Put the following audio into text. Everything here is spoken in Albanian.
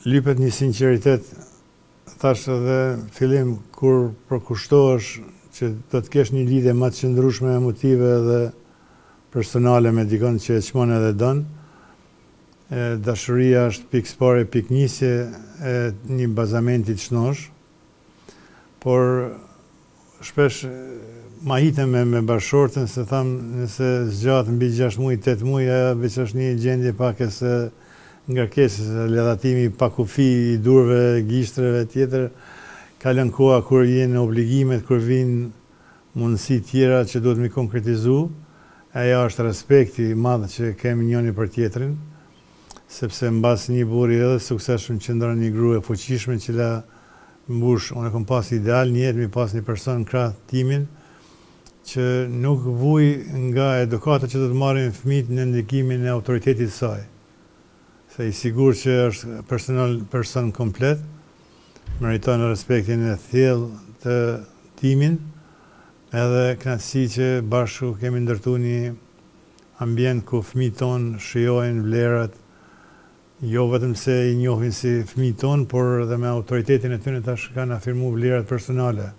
lypet një sinqeritet, thash edhe fillim kur përkushtohesh që do të kesh një lidhje më të qëndrueshme emotive dhe personale me dikon që e çmon edhe don. Dashuria është pikë spore, pikë nisje e një bazamenti të shnosh, por shpesh ma hitem me bashkëshorten se tham nëse zgjat mbi 6 muaj, 8 muaj, ajo veç është një gjendje pak e se ngarkesës, ledhatimi pa kufi i durve, gishtreve tjetër, kalon koha kur jenë obligimet, kur vinë mundësi tjera që duhet mi konkretizu, ajo është respekti i madh që kemi njëri për tjetrin, sepse mbas një burri edhe suksesshëm qëndron një grua e fuqishme që la mbush, unë kam pas ideal një jetë mi pas një person krah timin që nuk vuj nga edukata që do të marrin fëmijët në ndikimin e autoritetit të saj. Se i sigur që është person komplet, meriton respektin e thellë të timin, edhe kënaqësi që bashku kemi ndërtu një ambient ku fëmijët tonë shijojnë vlerat, jo vetëm se i njohin si fëmijët tonë, por edhe me autoritetin e tyre tash kanë afirmu vlerat personale.